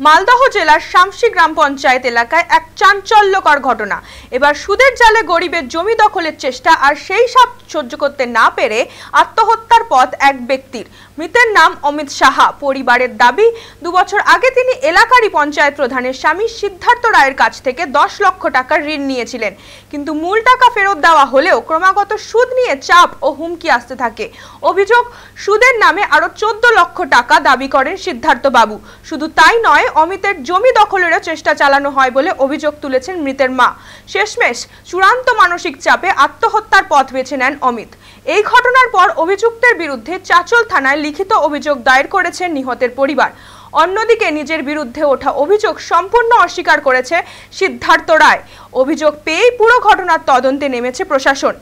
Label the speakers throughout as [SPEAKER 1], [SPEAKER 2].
[SPEAKER 1] মালদহ জেলার শামসি গ্রাম পঞ্চায়েত এলাকায় এক চাঞ্চল্যকর ঘটনা। এবার সুদের জালে গরিবের জমি দখলের চেষ্টা আর সেই সব সহ্য করতে না পেরে আত্মহত্যার পথ এক ব্যক্তির। মৃতের নাম অমিত সাহা। পরিবারের দাবি, 2 বছর আগে তিনি এলাকারই পঞ্চায়েত প্রধানের স্বামী সিদ্ধার্থ রায়ের কাছ থেকে 10 লক্ষ টাকার ঋণ নিয়েছিলেন, কিন্তু মূল টাকা ফেরত দেওয়া হলেও ক্রমাগত সুদ নিয়ে চাপ ও হুমকি আসতে থাকে। অভিযোগ, সুদের নামে আরো 14 লক্ষ টাকা দাবি করেন সিদ্ধার্থ বাবু। শুধু তাই নয়, অমিতের জমি দখলেরও চেষ্টা চালানো হয় বলে অভিযোগ তুলেছেন মৃতের মা। শেষমেশ চূড়ান্ত মানসিক চাপে আত্মহত্যার পথ বেছে নেন অমিত। এই ঘটনার পর অভিযুক্তের বিরুদ্ধে চাচল থানায় লিখিত অভিযোগ দায়ের করেছেন নিহতের পরিবার। অন্যদিকে নিজের বিরুদ্ধে ওঠা অভিযোগ সম্পূর্ণ অস্বীকার করেছে সিদ্ধার্থ রায়। অভিযোগ পেয়েই পুরো ঘটনার তদন্তে নেমেছে প্রশাসন।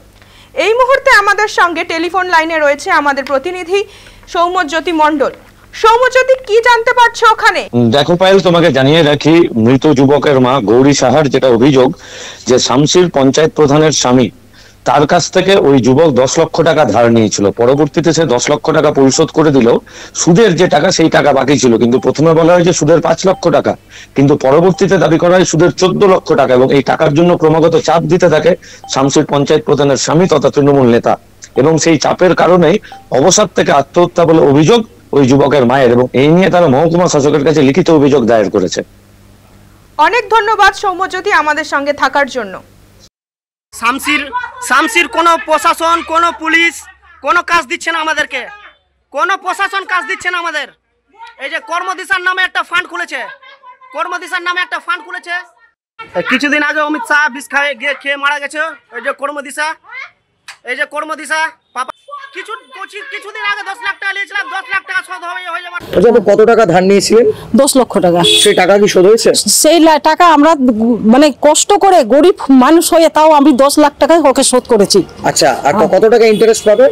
[SPEAKER 1] এই মুহূর্তে আমাদের সঙ্গে টেলিফোন লাইনে রয়েছে আমাদের প্রতিনিধি সৌম্যজ্যোতি মণ্ডল। সৌম্যজ্যোতি, কি জানতে পারছো ওখানে?
[SPEAKER 2] দেখো পায়েল, তোমাকে জানিয়ে রাখি, মৃত যুবকের মা গৌরী সাহার যেটা অভিযোগ যে শামসির পঞ্চায়েত প্রধানের স্বামী তার কাছ থেকে ওই যুবক 10 লক্ষ টাকা ধার নিয়েছিল। পরবর্তীতে সে 10 লক্ষ টাকা পরিশোধ করে দিল। সুদের যে টাকা সেই টাকা বাকি ছিল, কিন্তু প্রথমে বলা হয় যে সুদের 5 লক্ষ টাকা, কিন্তু পরবর্তীতে দাবি করা হয় সুদের 14 লক্ষ টাকা। এবং এই টাকার জন্য ক্রমাগত চাপ দিতে থাকে শামসির পঞ্চায়েত প্রধানের স্বামী তথা তৃণমূল নেতা, এবং সেই চাপের কারণেই অবসাদ থেকে আত্মহত্যা বলে অভিযোগ ওই যুবকের মায়ের, এবং এই নিয়ে তারা মহকুমা শাসকের কাছে লিখিত অভিযোগ দায়ের করেছে।
[SPEAKER 1] অনেক ধন্যবাদ সৌম্যজ্যোতি আমাদের সঙ্গে থাকার জন্য।
[SPEAKER 3] শামসির কোনো প্রশাসন, কোনো পুলিশ কোনো কাজ দিচ্ছে না আমাদেরকে, কোনো প্রশাসন কাজ দিচ্ছে না আমাদের। এই যে কর্মদিশার নামে একটা ফান্ড খুলেছে, কিছুদিন আগে অমিত শাহ বিষ খেয়ে মারা গেছে। এই যে কর্মদিশা পাপা কিছুদিন আগে 10 লাখ টাকা নিয়েছিলাম, 10 লাখ টাকা শোধ হয়ে যাবে।
[SPEAKER 4] কত টাকা ধার নিয়েছিলেন?
[SPEAKER 5] 10 লক্ষ টাকা।
[SPEAKER 4] সেই টাকা কি শোধ হয়েছে?
[SPEAKER 5] সেই টাকা আমরা মানে কষ্ট করে গরিব মানুষ হয়ে তাও আমি 10 লাখ টাকা ওকে শোধ করেছি।
[SPEAKER 4] আচ্ছা, আর কত টাকা ইন্টারেস্ট পাবে?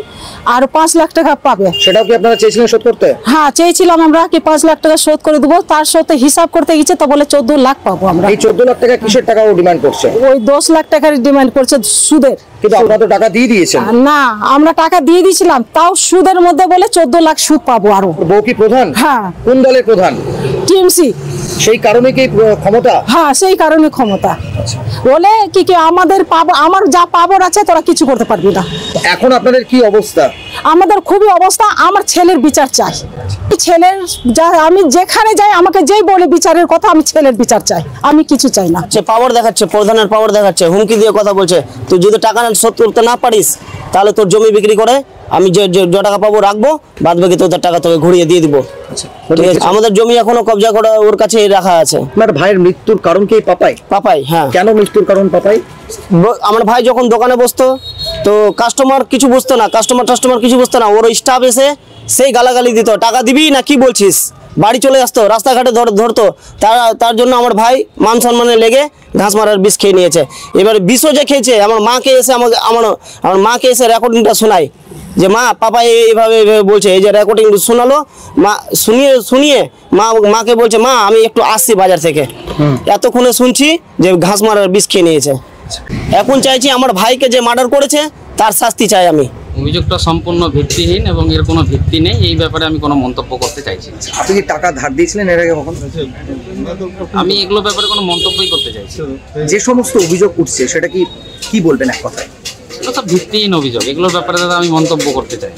[SPEAKER 5] আর 5 লাখ টাকা পাবে।
[SPEAKER 4] সেটাও কি আপনারা চেয়েছিলেন শোধ করতে?
[SPEAKER 5] হ্যাঁ, চেয়েছিলাম আমরা কি 5 লাখ টাকা শোধ করে দেবো। তার সাথে হিসাব করতে গেছে তো বলে 14 লাখ পাবো আমরা।
[SPEAKER 4] এই 14 লাখ টাকা কিসের টাকা ও ডিমান্ড করছে?
[SPEAKER 5] ওই 10 লাখ টাকার ডিমান্ড করছে সুদের।
[SPEAKER 4] কিন্তু আপনারা তো টাকা দিয়ে দিয়েছেন।
[SPEAKER 5] না, আমরা টাকা দিয়ে দিয়েছিলাম, তাও সুদের মধ্যে বলে 14 লাখ সুদ পাবো আরো।
[SPEAKER 4] বউ কি প্রধান?
[SPEAKER 5] হ্যাঁ।
[SPEAKER 4] কোন দলের প্রধান?
[SPEAKER 5] টিএমসি।
[SPEAKER 4] সেই কারণে কি ক্ষমতা?
[SPEAKER 5] হ্যাঁ, সেই কারণে ক্ষমতা। বলে কি আমাদের পাবো, আমার যা পাবর আছে তোরা কিছু করতে পারবি না।
[SPEAKER 4] এখন আপনাদের কি অবস্থা?
[SPEAKER 5] আমাদের খুবই অবস্থা। আমার ছেলের বিচার চাই। ছেলের আমি যেখানে যাই আমাকে যেই বলে বিচারের কথা, আমি ছেলের বিচার চাই, আমি কিছু চাই না।
[SPEAKER 3] পাওয়ার দেখাচ্ছে, প্রধানের পাওয়ার দেখাচ্ছে, হুমকি দিয়ে কথা বলছে, তুই যদি টাকা শোধ করতে না পারিস তাহলে তোর জমি বিক্রি করে আমি যে টাকা পাবো রাখবো, বাদ বাকি তোদের টাকা তোকে ঘুরিয়ে দিয়ে দিব। আমাদের জমি এখনো কবজা করে ওর কাছে রাখা আছে।
[SPEAKER 4] আমার ভাইয়ের মৃত্যুর কারণ কি পাপাই? হ্যাঁ। কেন মৃত্যুর কারণ পাপাই?
[SPEAKER 3] আমার ভাই যখন দোকানে বসতো তো কাস্টমার কিছু বুঝতো না, কাস্টমার কিছু বুঝতো না, ওর স্টাফ এসে সেই গালাগালি দিত, টাকা দিবি না কি বলছিস, বাড়ি চলে আসতো, রাস্তাঘাটে ধরতো। তার জন্য আমার ভাই মান সম্মানে লেগে ঘাস মারার বিষ খেয়ে নিয়েছে। এবারে বিষও যে খেয়েছে, আমার মাকে এসে রেকর্ডিংটা শোনায় যে মা পাপা এইভাবে বলছে। এই যে রেকর্ডিং শোনালো, মা শুনিয়ে মাকে বলছে, মা আমি একটু আসছি বাজার থেকে, এতক্ষণে শুনছি যে ঘাস মারার বিষ খেয়ে নিয়েছে। এখন চাইছি আমার ভাইকে যে মার্ডার করেছে তার শাস্তি চাই আমি।
[SPEAKER 6] অভিযোগটা সম্পূর্ণ ভিত্তিহীন এবং এর কোনো ভিত্তি নেই, এই ব্যাপারে আমি কোনো মন্তব্য করতে চাইছি না।
[SPEAKER 4] আপনি কি টাকা ধার দিয়েছিলেন এর আগে কখন?
[SPEAKER 6] আমি এগুলো ব্যাপারে কোনো মন্তব্যই করতে চাইছি।
[SPEAKER 4] যে সমস্ত অভিযোগ উঠছে সেটা কি বলবেন এক কথায়?
[SPEAKER 6] এগুলো সব ভিত্তিহীন অভিযোগ, এগুলোর ব্যাপারে দাদা আমি মন্তব্য করতে চাই।